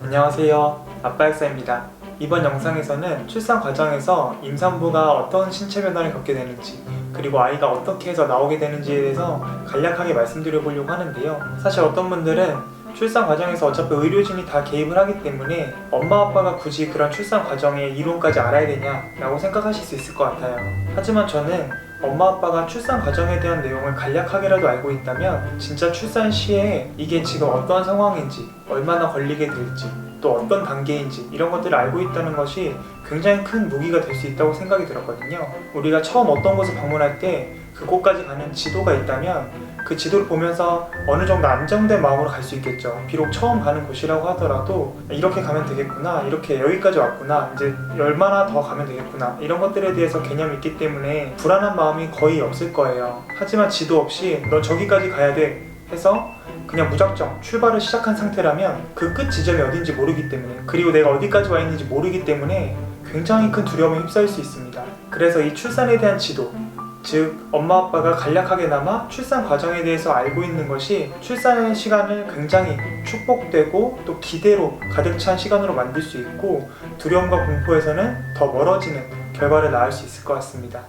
안녕하세요. 아빠약사입니다. 이번 영상에서는 출산 과정에서 임산부가 어떤 신체 변화를 겪게 되는지, 그리고 아이가 어떻게 해서 나오게 되는지에 대해서 간략하게 말씀드려보려고 하는데요. 사실 어떤 분들은 출산 과정에서 어차피 의료진이 다 개입을 하기 때문에 엄마 아빠가 굳이 그런 출산 과정의 이론까지 알아야 되냐라고 생각하실 수 있을 것 같아요. 하지만 저는 엄마 아빠가 출산 과정에 대한 내용을 간략하게라도 알고 있다면 진짜 출산 시에 이게 지금 어떠한 상황인지, 얼마나 걸리게 될지, 또 어떤 단계인지 이런 것들을 알고 있다는 것이 굉장히 큰 무기가 될 수 있다고 생각이 들었거든요. 우리가 처음 어떤 곳을 방문할 때 그곳까지 가는 지도가 있다면 그 지도를 보면서 어느 정도 안정된 마음으로 갈 수 있겠죠. 비록 처음 가는 곳이라고 하더라도 이렇게 가면 되겠구나, 이렇게 여기까지 왔구나, 이제 얼마나 더 가면 되겠구나, 이런 것들에 대해서 개념이 있기 때문에 불안한 마음이 거의 없을 거예요. 하지만 지도 없이 너 저기까지 가야 돼 해서 그냥 무작정 출발을 시작한 상태라면 그 끝 지점이 어딘지 모르기 때문에, 그리고 내가 어디까지 와 있는지 모르기 때문에 굉장히 큰 두려움에 휩싸일 수 있습니다. 그래서 이 출산에 대한 지도, 즉 엄마 아빠가 간략하게나마 출산 과정에 대해서 알고 있는 것이 출산의 시간을 굉장히 축복되고 또 기대로 가득 찬 시간으로 만들 수 있고, 두려움과 공포에서는 더 멀어지는 결과를 낳을 수 있을 것 같습니다.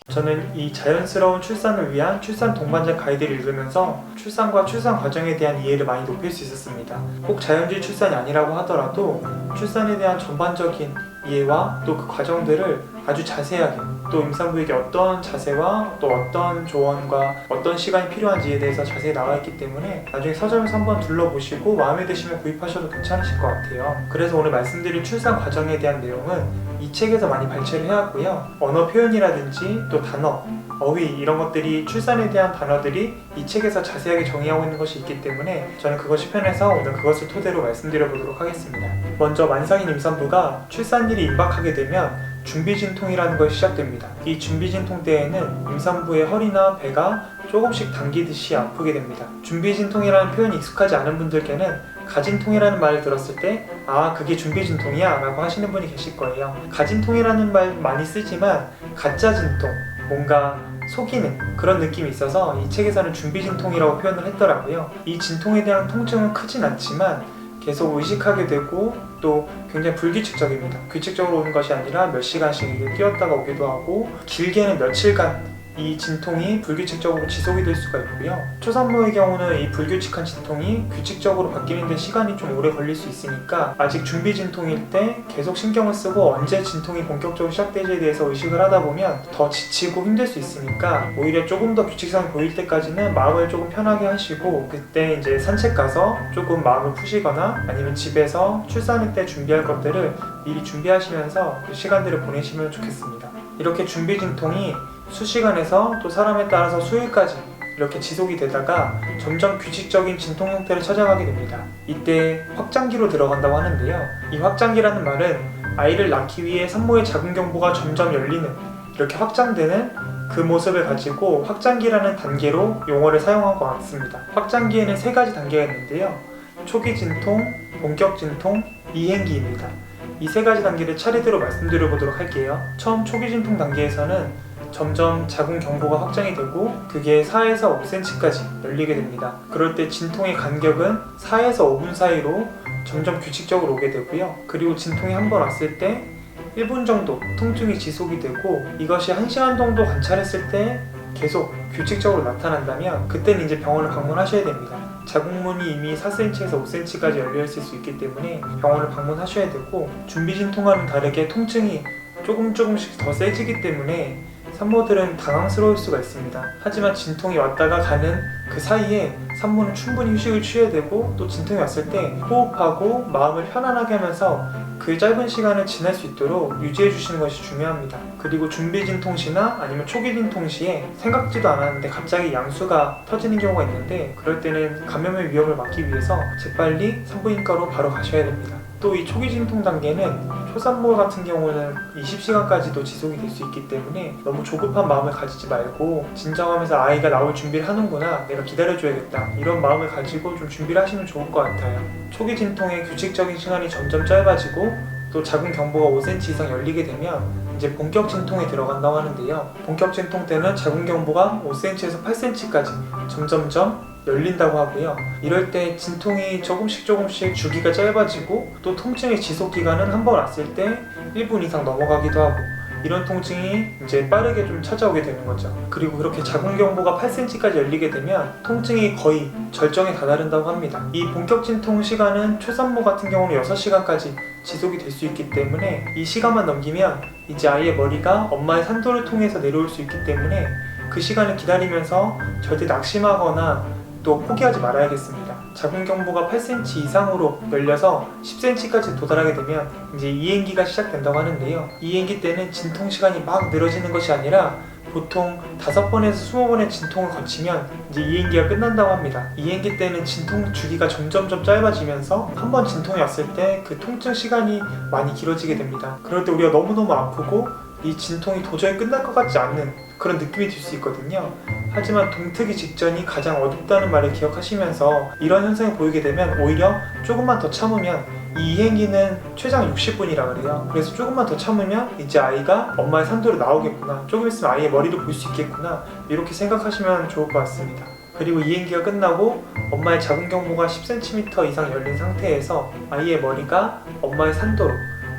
저는 이 자연스러운 출산을 위한 출산 동반자 가이드를 읽으면서 출산과 출산 과정에 대한 이해를 많이 높일 수 있었습니다. 꼭 자연주의 출산이 아니라고 하더라도 출산에 대한 전반적인 이해와 또 그 과정들을 아주 자세하게, 또 임산부에게 어떤 자세와 또 어떤 조언과 어떤 시간이 필요한지에 대해서 자세히 나와 있기 때문에 나중에 서점에서 한번 둘러보시고 마음에 드시면 구입하셔도 괜찮으실 것 같아요. 그래서 오늘 말씀드린 출산 과정에 대한 내용은 이 책에서 많이 발췌를 해왔고요. 언어 표현이라든지 또 단어, 어휘 이런 것들이, 출산에 대한 단어들이 이 책에서 자세하게 정의하고 있는 것이 있기 때문에 저는 그것이 편해서 오늘 그것을 토대로 말씀드려보도록 하겠습니다. 먼저 만성인 임산부가 출산일이 임박하게 되면 준비진통이라는 것이 시작됩니다. 이 준비진통 때에는 임산부의 허리나 배가 조금씩 당기듯이 아프게 됩니다. 준비진통이라는 표현이 익숙하지 않은 분들께는 가진통이라는 말을 들었을 때 아, 그게 준비진통이야 라고 하시는 분이 계실 거예요. 가진통이라는 말 많이 쓰지만 가짜 진통, 뭔가 속이는 그런 느낌이 있어서 이 책에서는 준비진통이라고 표현을 했더라고요. 이 진통에 대한 통증은 크진 않지만 계속 의식하게 되고 또 굉장히 불규칙적입니다. 규칙적으로 오는 것이 아니라 몇 시간씩 뛰었다가 오기도 하고, 길게는 며칠간 이 진통이 불규칙적으로 지속이 될 수가 있고요. 초산모의 경우는 이 불규칙한 진통이 규칙적으로 바뀌는 데 시간이 좀 오래 걸릴 수 있으니까 아직 준비 진통일 때 계속 신경을 쓰고 언제 진통이 본격적으로 시작될지에 대해서 의식을 하다 보면 더 지치고 힘들 수 있으니까 오히려 조금 더 규칙성이 보일 때까지는 마음을 조금 편하게 하시고, 그때 이제 산책 가서 조금 마음을 푸시거나 아니면 집에서 출산할 때 준비할 것들을 미리 준비하시면서 그 시간들을 보내시면 좋겠습니다. 이렇게 준비 진통이 수시간에서 또 사람에 따라서 수일까지 이렇게 지속이 되다가 점점 규칙적인 진통 형태를 찾아가게 됩니다. 이때 확장기로 들어간다고 하는데요. 이 확장기라는 말은 아이를 낳기 위해 산모의 자궁경부가 점점 열리는, 이렇게 확장되는 그 모습을 가지고 확장기라는 단계로 용어를 사용한 것 같습니다. 확장기에는 3가지 단계가 있는데요. 초기 진통, 본격 진통, 이행기입니다. 이 3가지 단계를 차례대로 말씀드려보도록 할게요. 처음 초기 진통 단계에서는 점점 자궁 경부가 확장이 되고 그게 4에서 5cm까지 열리게 됩니다. 그럴 때 진통의 간격은 4에서 5분 사이로 점점 규칙적으로 오게 되고요. 그리고 진통이 한 번 왔을 때 1분 정도 통증이 지속이 되고, 이것이 1시간 정도 관찰했을 때 계속 규칙적으로 나타난다면 그때는 이제 병원을 방문하셔야 됩니다. 자궁문이 이미 4cm에서 5cm까지 열려있을 수 있기 때문에 병원을 방문하셔야 되고, 준비 진통과는 다르게 통증이 조금씩 더 세지기 때문에 산모들은 당황스러울 수가 있습니다. 하지만 진통이 왔다가 가는 그 사이에 산모는 충분히 휴식을 취해야 되고, 또 진통이 왔을 때 호흡하고 마음을 편안하게 하면서 그 짧은 시간을 지날 수 있도록 유지해 주시는 것이 중요합니다. 그리고 준비 진통 시나 아니면 초기 진통 시에 생각지도 않았는데 갑자기 양수가 터지는 경우가 있는데, 그럴 때는 감염의 위험을 막기 위해서 재빨리 산부인과로 바로 가셔야 됩니다. 또 이 초기 진통 단계는 초산모 같은 경우는 20시간까지도 지속이 될 수 있기 때문에 너무 조급한 마음을 가지지 말고 진정하면서 아이가 나올 준비를 하는구나, 내가 기다려줘야겠다, 이런 마음을 가지고 좀 준비를 하시면 좋을 것 같아요. 초기 진통의 규칙적인 시간이 점점 짧아지고 또 자궁 경부가 5cm 이상 열리게 되면 이제 본격 진통에 들어간다고 하는데요. 본격 진통 때는 자궁 경부가 5cm에서 8cm까지 점점점 열린다고 하고요. 이럴 때 진통이 조금씩 주기가 짧아지고 또 통증의 지속 기간은 한 번 왔을 때 1분 이상 넘어가기도 하고 이런 통증이 이제 빠르게 좀 찾아오게 되는 거죠. 그리고 그렇게 자궁경부가 8cm까지 열리게 되면 통증이 거의 절정에 다다른다고 합니다. 이 본격 진통 시간은 초산모 같은 경우는 6시간까지 지속이 될 수 있기 때문에 이 시간만 넘기면 이제 아이의 머리가 엄마의 산도를 통해서 내려올 수 있기 때문에 그 시간을 기다리면서 절대 낙심하거나 또 포기하지 말아야겠습니다. 자궁경부가 8cm 이상으로 열려서 10cm까지 도달하게 되면 이제 이행기가 시작된다고 하는데요. 이행기 때는 진통 시간이 막 늘어지는 것이 아니라 보통 5번에서 20번의 진통을 거치면 이제 이행기가 끝난다고 합니다. 이행기 때는 진통 주기가 점점점 짧아지면서 한 번 진통이 왔을 때 그 통증 시간이 많이 길어지게 됩니다. 그럴 때 우리가 너무너무 아프고 이 진통이 도저히 끝날 것 같지 않는 그런 느낌이 들 수 있거든요. 하지만 동트기 직전이 가장 어둡다는 말을 기억하시면서 이런 현상이 보이게 되면 오히려 조금만 더 참으면 이 이행기는 최장 60분이라 그래요. 그래서 조금만 더 참으면 이제 아이가 엄마의 산도로 나오겠구나, 조금 있으면 아이의 머리를 볼 수 있겠구나, 이렇게 생각하시면 좋을 것 같습니다. 그리고 이행기가 끝나고 엄마의 자궁경부가 10cm 이상 열린 상태에서 아이의 머리가 엄마의 산도로,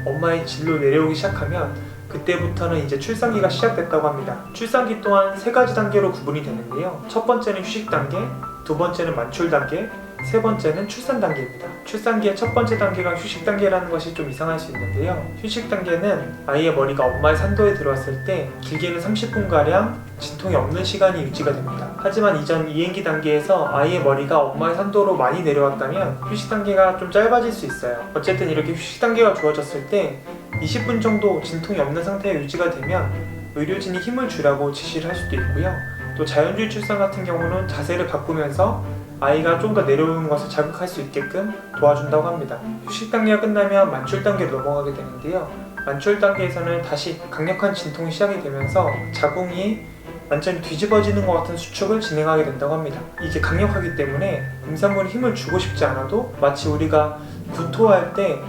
엄마의 질로 내려오기 시작하면 그때부터는 이제 출산기가 시작됐다고 합니다. 출산기 또한 3가지 단계로 구분이 되는데요. 첫 번째는 휴식 단계, 두 번째는 만출 단계, 세 번째는 출산 단계입니다. 출산기의 첫 번째 단계가 휴식 단계라는 것이 좀 이상할 수 있는데요. 휴식 단계는 아이의 머리가 엄마의 산도에 들어왔을 때 길게는 30분가량 진통이 없는 시간이 유지가 됩니다. 하지만 이전 이행기 단계에서 아이의 머리가 엄마의 산도로 많이 내려왔다면 휴식 단계가 좀 짧아질 수 있어요. 어쨌든 이렇게 휴식 단계가 주어졌을 때 20분 정도 진통이 없는 상태가 유지가 되면 의료진이 힘을 주라고 지시를 할 수도 있고요. 또 자연주의 출산 같은 경우는 자세를 바꾸면서 아이가 좀 더 내려오는 것을 자극할 수 있게끔 도와준다고 합니다. 휴식 단계가 끝나면 만출 단계로 넘어가게 되는데요. 만출 단계에서는 다시 강력한 진통이 시작이 되면서 자궁이 완전히 뒤집어지는 것 같은 수축을 진행하게 된다고 합니다. 이게 강력하기 때문에 임산부는 힘을 주고 싶지 않아도 마치 우리가 구토할 때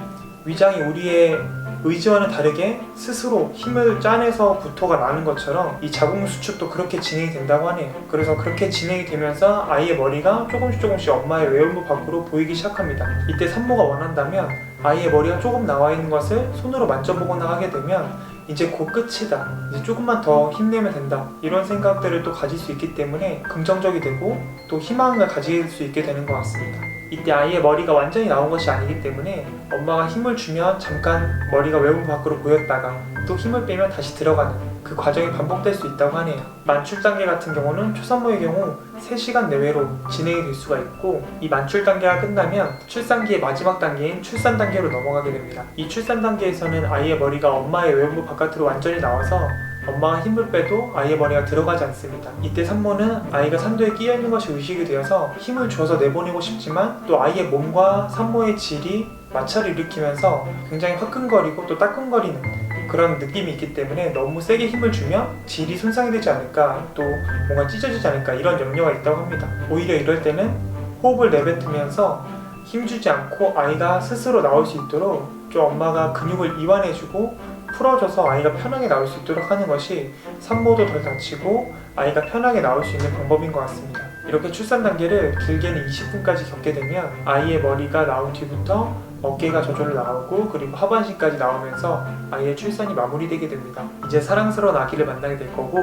위장이 우리의 의지와는 다르게 스스로 힘을 짜내서 구토가 나는 것처럼 이 자궁 수축도 그렇게 진행이 된다고 하네요. 그래서 그렇게 진행이 되면서 아이의 머리가 조금씩 엄마의 외음부 밖으로 보이기 시작합니다. 이때 산모가 원한다면 아이의 머리가 조금 나와 있는 것을 손으로 만져보거나 하게 되면 이제 곧 끝이다, 이제 조금만 더 힘내면 된다, 이런 생각들을 또 가질 수 있기 때문에 긍정적이 되고 또 희망을 가질 수 있게 되는 것 같습니다. 이때 아이의 머리가 완전히 나온 것이 아니기 때문에 엄마가 힘을 주면 잠깐 머리가 외부 밖으로 보였다가 또 힘을 빼면 다시 들어가는 그 과정이 반복될 수 있다고 하네요. 만출 단계 같은 경우는 초산모의 경우 3시간 내외로 진행이 될 수가 있고, 이 만출 단계가 끝나면 출산기의 마지막 단계인 출산 단계로 넘어가게 됩니다. 이 출산 단계에서는 아이의 머리가 엄마의 외부 바깥으로 완전히 나와서 엄마가 힘을 빼도 아이의 머리가 들어가지 않습니다. 이때 산모는 아이가 산도에 끼어 있는 것이 의식이 되어서 힘을 줘서 내보내고 싶지만 또 아이의 몸과 산모의 질이 마찰을 일으키면서 굉장히 화끈거리고 또 따끔거리는 그런 느낌이 있기 때문에 너무 세게 힘을 주면 질이 손상이 되지 않을까, 또 뭔가 찢어지지 않을까, 이런 염려가 있다고 합니다. 오히려 이럴 때는 호흡을 내뱉으면서 힘주지 않고 아이가 스스로 나올 수 있도록 좀 엄마가 근육을 이완해주고 풀어줘서 아이가 편하게 나올 수 있도록 하는 것이 산모도 덜 다치고 아이가 편하게 나올 수 있는 방법인 것 같습니다. 이렇게 출산 단계를 길게는 20분까지 겪게 되면 아이의 머리가 나온 뒤부터 어깨가 저절로 나오고 그리고 하반신까지 나오면서 아이의 출산이 마무리되게 됩니다. 이제 사랑스러운 아기를 만나게 될 거고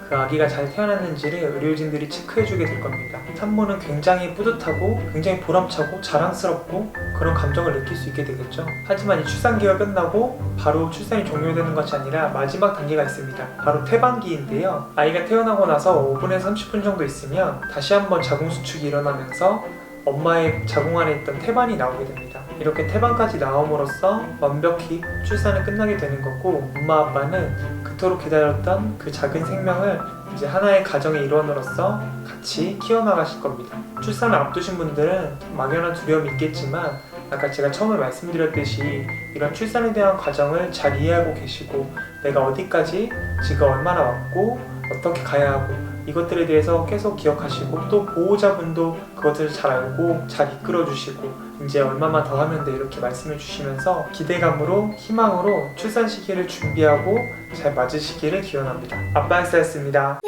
그 아기가 잘 태어났는지를 의료진들이 체크해주게 될 겁니다. 산모는 굉장히 뿌듯하고 굉장히 보람차고 자랑스럽고 그런 감정을 느낄 수 있게 되겠죠. 하지만 이 출산기가 끝나고 바로 출산이 종료되는 것이 아니라 마지막 단계가 있습니다. 바로 태반기인데요. 아이가 태어나고 나서 5분에서 30분 정도 있으면 다시 한번 자궁 수축이 일어나면서 엄마의 자궁 안에 있던 태반이 나오게 됩니다. 이렇게 태반까지 나옴으로써 완벽히 출산이 끝나게 되는 거고, 엄마 아빠는 그토록 기다렸던 그 작은 생명을 이제 하나의 가정의 일원으로서 같이 키워나가실 겁니다. 출산을 앞두신 분들은 막연한 두려움이 있겠지만 아까 제가 처음에 말씀드렸듯이 이런 출산에 대한 과정을 잘 이해하고 계시고 내가 어디까지 지금 얼마나 왔고 어떻게 가야 하고 이것들에 대해서 계속 기억하시고 또 보호자분도 그것들을 잘 알고 잘 이끌어 주시고 이제 얼마만 더 하면 돼 이렇게 말씀해 주시면서 기대감으로 희망으로 출산 시기를 준비하고 잘 맞으시기를 기원합니다. 아빠 엑스였습니다.